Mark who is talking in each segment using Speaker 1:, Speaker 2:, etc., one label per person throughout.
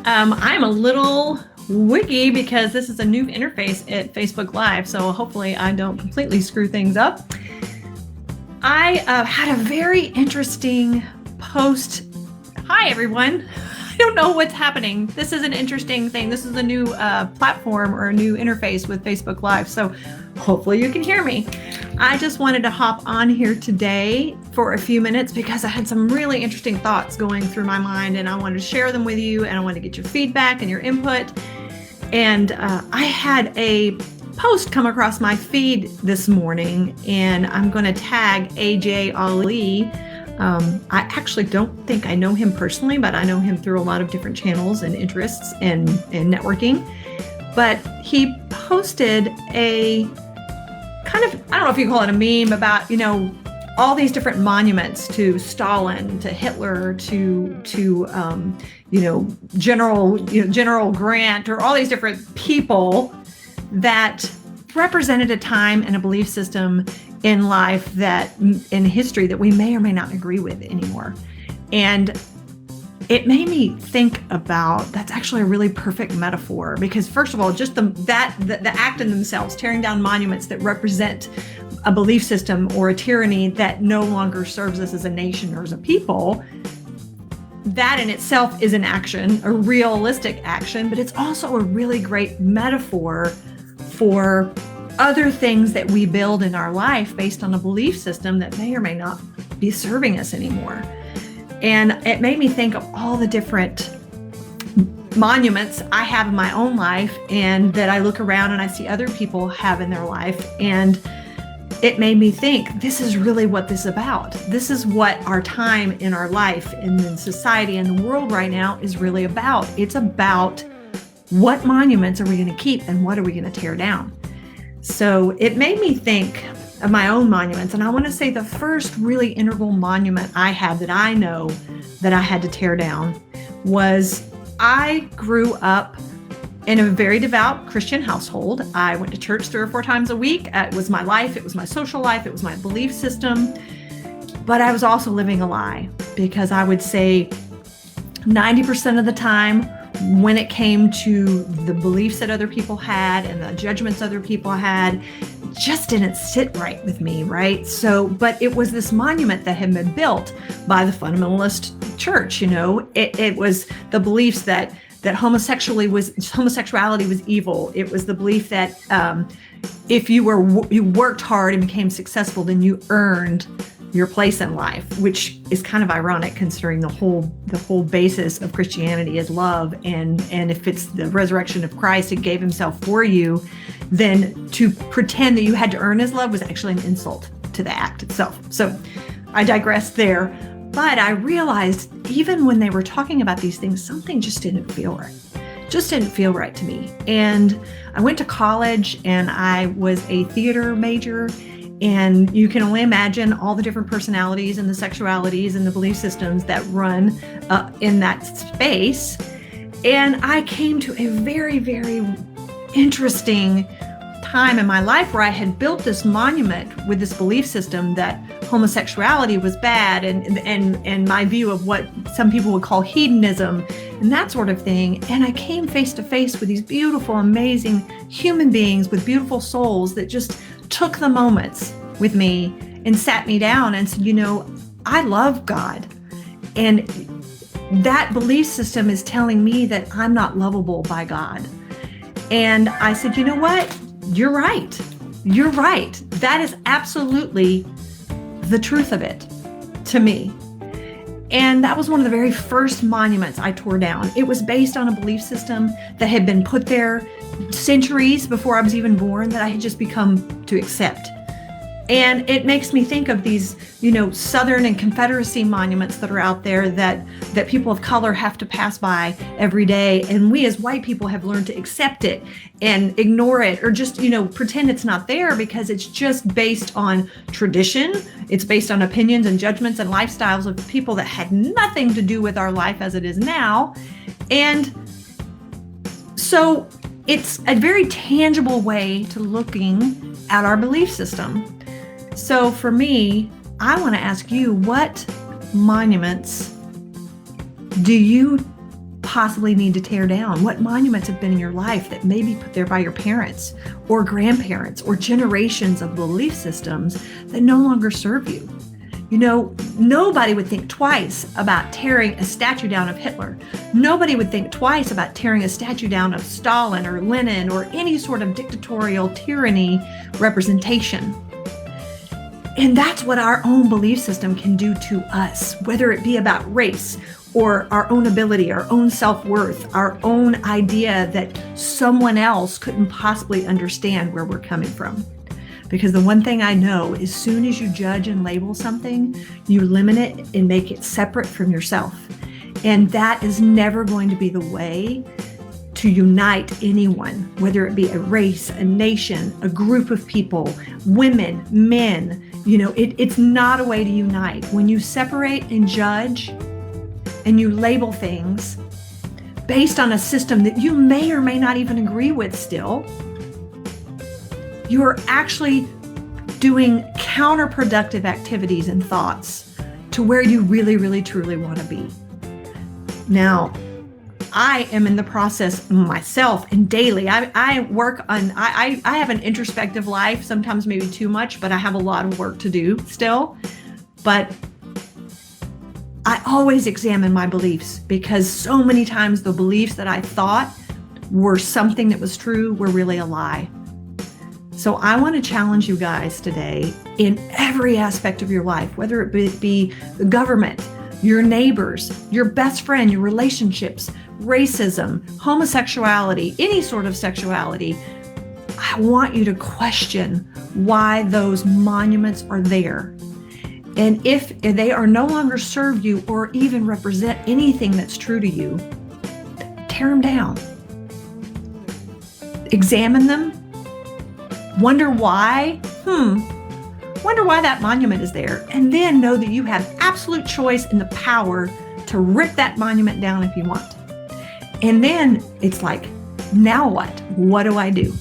Speaker 1: I'm a little wiggy because this is a new interface at Facebook Live, so hopefully I don't completely screw things up. I had a very interesting post. Hi, everyone. I don't know what's happening. This is an interesting thing. This is a new platform or a new interface with Facebook Live, so hopefully you can hear me. I just wanted to hop on here today for a few minutes because I had some really interesting thoughts going through my mind, and I wanted to share them with you, and I wanted to get your feedback and your input. And I had a post come across my feed this morning, and I'm going to tag AJ Ali. I actually don't think I know him personally, but I know him through a lot of different channels and interests and networking. But he posted a kind of, I don't know if you call it a meme about, all these different monuments to Stalin, to Hitler, to General Grant, or all these different people that represented a time and a belief system in life in history that we may or may not agree with anymore. And it made me think about, that's actually a really perfect metaphor, because first of all, just the act in themselves, tearing down monuments that represent a belief system or a tyranny that no longer serves us as a nation or as a people, that in itself is an action, a realistic action, but it's also a really great metaphor for other things that we build in our life based on a belief system that may or may not be serving us anymore. And it made me think of all the different monuments I have in my own life, and that I look around and I see other people have in their life. And it made me think, this is really what this is about. This is what our time in our life and in society and the world right now is really about. It's about what monuments are we going to keep and what are we going to tear down? So it made me think of my own monuments. And I want to say the first really integral monument I have that I know that I had to tear down was, I grew up in a very devout Christian household. I went to church 3 or 4 times a week. It was my life. It was my social life. It was my belief system. But I was also living a lie, because I would say 90% of the time, when it came to the beliefs that other people had and the judgments other people had, just didn't sit right with me, right? So, but it was this monument that had been built by the fundamentalist church. It was the beliefs that homosexuality was evil. It was the belief that if you worked hard and became successful, then you earned your place in life, which is kind of ironic considering the whole basis of Christianity is love. And if it's the resurrection of Christ, and gave himself for you, then to pretend that you had to earn his love was actually an insult to the act itself. So I digressed there. But I realized even when they were talking about these things, something just didn't feel right. Just didn't feel right to me. And I went to college and I was a theater major. And you can only imagine all the different personalities and the sexualities and the belief systems that run in that space. And I came to a very, very interesting time in my life where I had built this monument with this belief system that homosexuality was bad, and my view of what some people would call hedonism and that sort of thing. And I came face to face with these beautiful, amazing human beings with beautiful souls that just took the moments with me and sat me down and said, I love God. And that belief system is telling me that I'm not lovable by God. And I said, you know what? You're right. You're right. That is absolutely the truth of it to me. And that was one of the very first monuments I tore down. It was based on a belief system that had been put there centuries before I was even born, that I had just become to accept. And it makes me think of these, Southern and Confederacy monuments that are out there that people of color have to pass by every day. And we as white people have learned to accept it and ignore it, or just, pretend it's not there, because it's just based on tradition. It's based on opinions and judgments and lifestyles of people that had nothing to do with our life as it is now. And so it's a very tangible way to looking at our belief system. So for me, I want to ask you, what monuments do you possibly need to tear down? What monuments have been in your life that may be put there by your parents or grandparents or generations of belief systems that no longer serve you? You know, nobody would think twice about tearing a statue down of Hitler. Nobody would think twice about tearing a statue down of Stalin or Lenin or any sort of dictatorial tyranny representation. And that's what our own belief system can do to us, whether it be about race or our own ability, our own self-worth, our own idea that someone else couldn't possibly understand where we're coming from. Because the one thing I know, as soon as you judge and label something, you limit it and make it separate from yourself. And that is never going to be the way to unite anyone, whether it be a race, a nation, a group of people, women, men. You know, it's not a way to unite. When you separate and judge and you label things based on a system that you may or may not even agree with still, you're actually doing counterproductive activities and thoughts to where you really, really, truly want to be. Now, I am in the process myself and daily. I work on, I have an introspective life, sometimes maybe too much, but I have a lot of work to do still. But I always examine my beliefs, because so many times the beliefs that I thought were something that was true were really a lie. So I want to challenge you guys today in every aspect of your life, whether it be the government, your neighbors, your best friend, your relationships, racism, homosexuality, any sort of sexuality. I want you to question why those monuments are there. And if they are no longer serve you or even represent anything that's true to you, tear them down. Examine them. Wonder why. Wonder why that monument is there. And then know that you have absolute choice and the power to rip that monument down if you want. And then it's like, now what? What do I do?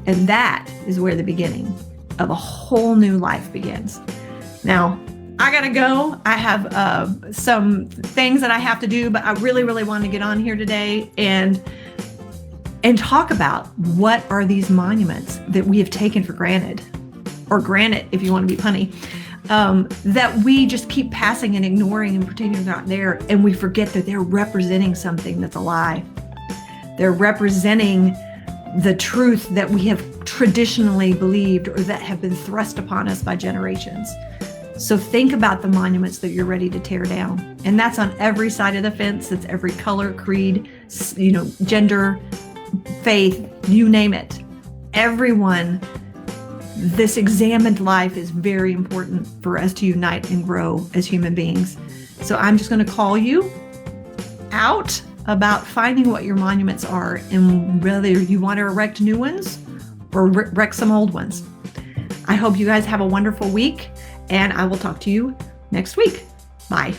Speaker 1: And that is where the beginning of a whole new life begins. Now, I gotta go. I have some things that I have to do, but I really, really want to get on here today and talk about what are these monuments that we have taken for granted, or granted, if you want to be punny, that we just keep passing and ignoring and pretending they're not there, and we forget that they're representing something that's a lie. They're representing the truth that we have traditionally believed or that have been thrust upon us by generations. So think about the monuments that you're ready to tear down. And that's on every side of the fence. That's every color, creed, gender, faith, you name it. Everyone. This examined life is very important for us to unite and grow as human beings. So I'm just going to call you out about finding what your monuments are and whether you want to erect new ones or wreck some old ones. I hope you guys have a wonderful week, and I will talk to you next week. Bye.